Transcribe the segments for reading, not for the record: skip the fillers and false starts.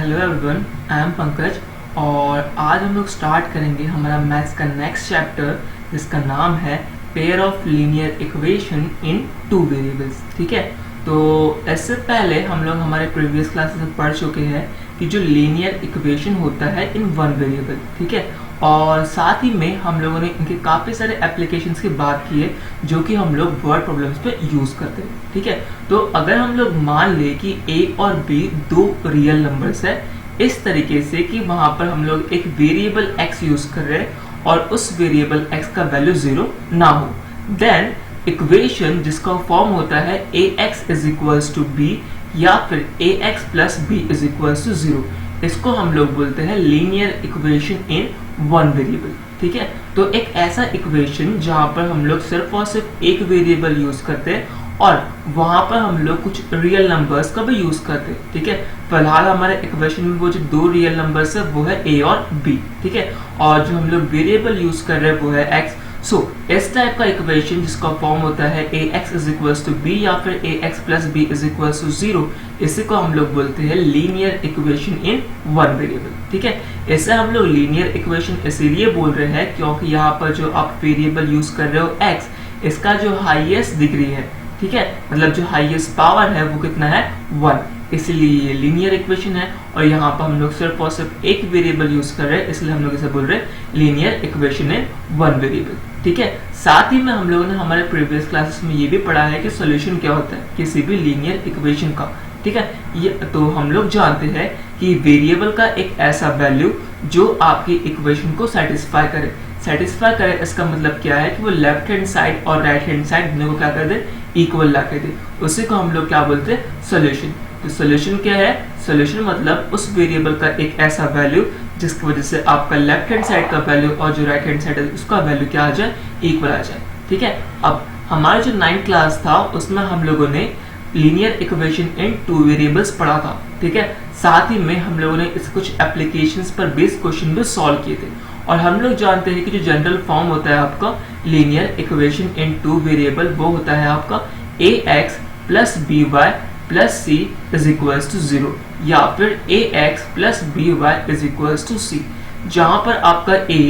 Hello everyone, I am Pankaj और आज हम लोग स्टार्ट करेंगे हमारा मैथ्स का नेक्स्ट चैप्टर जिसका नाम है pair of linear equation in two variables. ठीक है, तो इससे पहले हम लोग हमारे प्रीवियस क्लासेस में पढ़ चुके हैं कि जो लीनियर इक्वेशन होता है इन वन वेरिएबल, ठीक है, और साथ ही में हम लोगों ने इनके काफ़ी सारे एप्लीकेशंस की बात की है जो कि हम लोग वर्ड प्रॉब्लम्स पे यूज़ करते हैं। ठीक है, तो अगर हम लोग मान ले कि a और b दो रियल नंबर्स है इस तरीके से कि वहाँ पर हम लोग एक वेरिएबल x यूज़ कर रहे हैं और उस वेरिएबल x का वैल्यू 0 ना हो, देन इक्वेशन जिसका फॉर्म होता है ax is equals to b या फिर ax plus b is equals to 0, इसको हम लोग बोलते हैं linear equation in one variable. ठीक है, तो एक ऐसा इक्वेशन जहां पर हम लोग सिर्फ और सिर्फ एक वेरिएबल यूज करते हैं और वहां पर हम लोग कुछ रियल नंबर्स का भी यूज करते हैं। ठीक है, फिलहाल हमारे इक्वेशन में वो जो दो रियल नंबर्स है वो है a और b। ठीक है, और जो हम लोग वेरिएबल यूज कर रहे हैं वो है x। सो इस टाइप का इक्वेशन जिसका फॉर्म होता है ax is equals to b या फिर ax plus b is equals to 0, इसी को हम लोग बोलते हैं linear equation in one variable. ठीक है, इसे हम लोग लीनियर इक्वेशन इसीलिए बोल रहे हैं क्योंकि यहाँ पर जो आप वेरिएबल यूज कर रहे हो x, इसका जो हाईएस्ट डिग्री है, ठीक है, मतलब जो हाईएस्ट पावर है वो कितना है 1, इसलिए ये लीनियर इक्वेशन है। और यहाँ पर हम लोग सिर्फ और सिर्फ एक वेरिएबल यूज कर रहे हैं इसलिए हम लोग इसे बोल रहे हैं linear equation in one variable. ठीक है, साथ ही में हम लोगों ने हमारे प्रीवियस क्लासेस में ये भी पढ़ा है कि सॉल्यूशन क्या होता है किसी भी लीनियर इक्वेशन का। ठीक है, ये तो हम लोग जानते हैं कि वेरिएबल का एक ऐसा वैल्यू जो आपकी इक्वेशन को सेटिस्फाई करे, इसका मतलब क्या है कि वो लेफ्ट हैंड साइड और राइट हैंड साइड दोनों को क्या कर दे, इक्वल ला के दे, उसी को हम लोग क्या बोलते हैं, सोल्यूशन। तो सोल्यूशन क्या है, सोल्यूशन मतलब उस वेरिएबल का एक ऐसा वैल्यू जिसकी वजह से आपका लेफ्ट हैंड साइड का वैल्यू और जो राइट हैंड साइड है उसका वैल्यू क्या आ जाए, इक्वल आ जाए। ठीक है, अब हमारा जो 9th क्लास था उसमें हम लोगों ने linear equation in two variables पढ़ा था। ठीक है, साथ ही में हम लोगों ने इस कुछ एप्लीकेशंस पर बेस्ड क्वेश्चन भी सॉल्व किए थे और हम लोग जानते हैं कि जो जनरल फॉर्म होता है आपका linear equation in two variable वो होता है आपका ax plus by plus c is equals to 0 या फिर ax plus by is equals to c, जहां पर आपका a,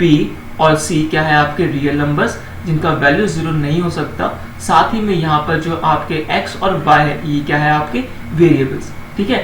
b और c क्या है, आपके रियल नंबर्स जिनका वैल्यू 0 नहीं हो सकता। साथ ही में यहाँ पर जो आपके x और y है ये क्या है, आपके वेरिएबल्स। ठीक है,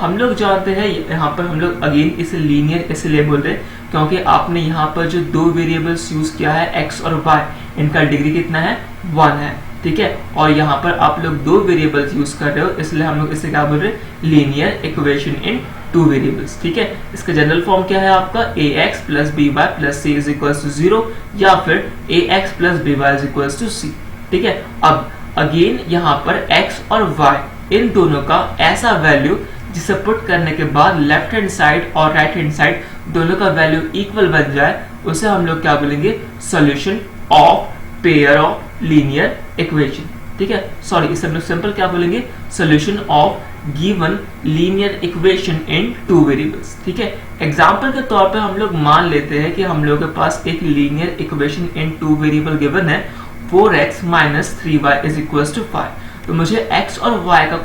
हम लोग जानते हैं यहाँ पर हम लोग अगेन इसे लीनियर इसलिए बोल रहे हैं क्योंकि आपने यहाँ पर जो दो वेरिएबल्स यूज किया है x और y, इनका डिग्री कितना है, 1 है। ठीक है, और यहाँ पर आप लोग दो वेरिएबल्स यूज कर रहे हो इसलिए हम लोग इसे क्या बोल रहे हैं, linear equation in two variables. ठीक है, इसका जनरल फॉर्म क्या है आपका, ax plus by plus c is equals to 0 या फिर ax plus by is equals to c। ठीक है, अब अगेन यहाँ पर x और y इन दोनों का ऐसा वैल्यू जिसे पुट करने के बाद लेफ्ट हैंड साइड और राइट हैंड साइड दोनों का वैल्यू इक्वल बन जाए, उसे हम लोग क्या बोलेंगे, solution of pair of linear equation. ठीक है, सॉरी इसे हम लोग सिंपल क्या बोलेंगे, solution of given linear equation in two variables. ठीक है, एग्जांपल के तौर पे हम लोग मान लेते हैं कि हम लोग के पास एक linear equation in two variable given है 4x minus 3y is equals to 5। तो मुझे x और y का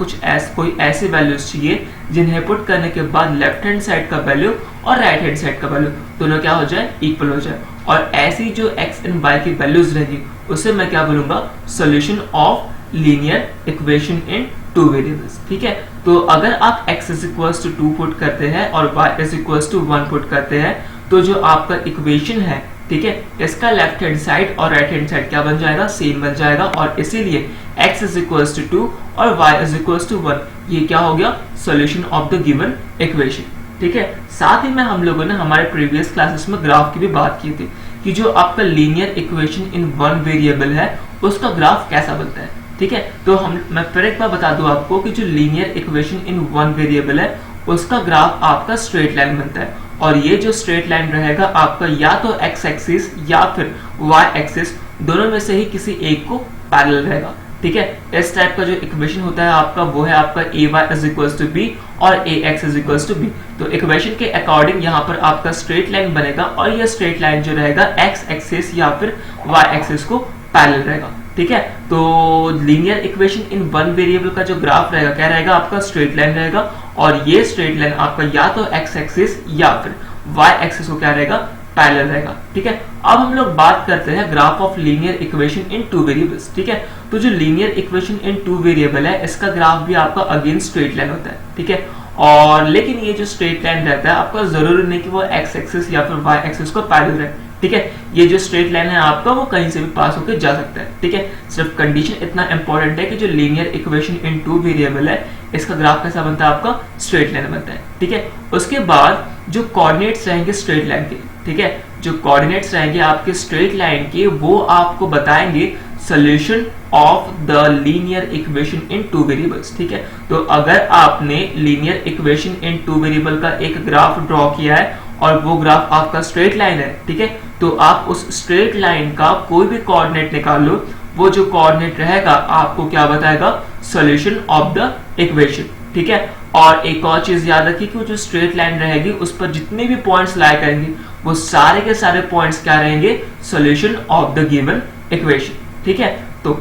कोई ऐसे वैल्यूज चाहिए जिन्हें पुट करने के बाद लेफ्ट हैंड साइड का वैल्यू और राइट हैंड साइड का वैल्यू दोनों क्या हो जाए, इक्वल हो जाए, और ऐसी जो x एंड y की वैल्यूज रहेगी उसे मैं क्या बोलूंगा, solution of linear equation in two variables. ठीक है, तो अगर आप x is equals to 2 put करते हैं और y is equals to 1 put करते हैं तो जो आपका इक्वेशन है, ठीक है, इसका लेफ्ट हैंड साइड और राइट हैंड साइड क्या बन जाएगा, सेम बन जाएगा, और इसीलिए x इज इक्वल्स टू 2 और y इज इक्वल्स टू 1, ये क्या हो गया, solution of the given equation. ठीक है, साथ ही में हम लोगों ने हमारे प्रीवियस क्लासेस में ग्राफ की भी बात की थी कि जो आपका linear equation in one variable है उसका ग्राफ कैसा बनता है। ठीक है, तो मैं फिर एक बार बता दूं आपको कि जो linear equation in one variable है उसका ग्राफ आपका स्ट्रेट लाइन बनता है, और ये जो स्ट्रेट लाइन रहेगा आपका या तो x एक्सिस या फिर y एक्सिस दोनों में से ही किसी एक को पैरेलल रहेगा। ठीक है, इस टाइप का जो इक्वेशन होता है आपका वो है आपका ay is equals to b और ax is equals to b। तो इक्वेशन के अकॉर्डिंग यहाँ पर आपका स्ट्रेट लाइन बनेगा और ये स्ट्रेट लाइन जो रहेगा x एक्सिस या फिर y एक्सिस को पैरेलल रहेगा। ठीक है। तो linear equation in one variable का जो ग्राफ रहेगा क्या रहेगा, आपका स्ट्रेट लाइन रहेगा, और ये स्ट्रेट लाइन आपका या तो एक्स एक्सिस या फिर वाई एक्सिस को क्या रहेगा, पैरेलल रहेगा। ठीक है, अब हम लोग बात करते हैं graph of linear equation in two variables. ठीक है, तो जो linear equation in two variable है इसका ग्राफ भी आपका अगेन स्ट्रेट लाइन होता है। ठीक है, और लेकिन ये जो स्ट्रेट लाइन रहता है आपका जरूरी नहीं कि वो एक्स एक्सिस या फिर वाई एक्सिस को पैरेलल रहे। ठीक है, ये जो स्ट्रेट लाइन है आपका वो कहीं से भी पास होकर जा सकता है। ठीक है, सिर्फ कंडीशन इतना इंपॉर्टेंट है कि जो linear equation in two variable है इसका ग्राफ कैसा बनता है, आपका स्ट्रेट लाइन बनता है। ठीक है, उसके बाद जो कोऑर्डिनेट्स रहेंगे स्ट्रेट लाइन के, ठीक है, जो कोऑर्डिनेट्स रहेंगे आपके स्ट्रेट लाइन के वो आपको बताएंगे solution of the linear equation in two variables. ठीक है, तो अगर आपने linear equation in two variable का एक ग्राफ ड्रॉ किया है और वो ग्राफ आपका स्ट्रेट लाइन है, ठीक है, तो आप उस स्ट्रेट लाइन का कोई भी कोऑर्डिनेट निकाल लो, वो जो कोऑर्डिनेट रहेगा आपको क्या बताएगा, सॉल्यूशन ऑफ द इक्वेशन। ठीक है, और एक और चीज याद रखिए कि वो जो स्ट्रेट लाइन रहेगी उस पर जितने भी पॉइंट्स लाया करेंगे वो सारे के सारे पॉइंट्स क्या रहेंगे, solution of the given equation. ठीक है, तो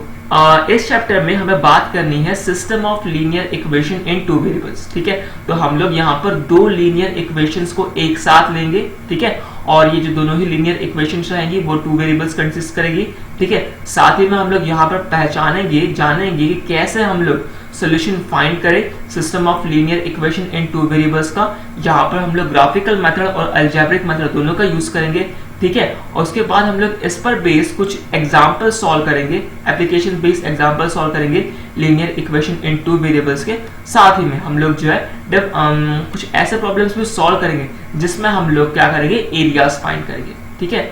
इस चैप्टर में हमें बात करनी है system of linear equation in two variables. ठीक है, तो हम लोग यहाँ पर दो लीनियर इक्वेशंस को एक साथ लेंगे। ठीक है, और ये जो दोनों ही लीनियर इक्वेशंस रहेंगी वो टू वेरिएबल्स कंसिस्ट करेगी। ठीक है, साथ ही में हम लोग यहाँ पर पहचानेंगे जानेंगे कि कैसे हम लोग सोल्यूशन फाइंड करें system of linear equation in two variables का। यहाँ पर हम लोग ग्राफिकल मेथड और अलजेब्रिक मेथड दोनों का यूज करेंगे। ठीक है, और उसके बाद हम लोग इस पर बेस कुछ एग्जाम्पल सॉल्व करेंगे, एप्लीकेशन बेस्ड एग्जाम्पल सॉल्व करेंगे linear equation in two variables के। साथ ही में हम लोग जो है कुछ ऐसे प्रॉब्लम्स भी सॉल्व करेंगे जिसमें हम लोग क्या करेंगे, एरियाज फाइंड करेंगे। ठीक है,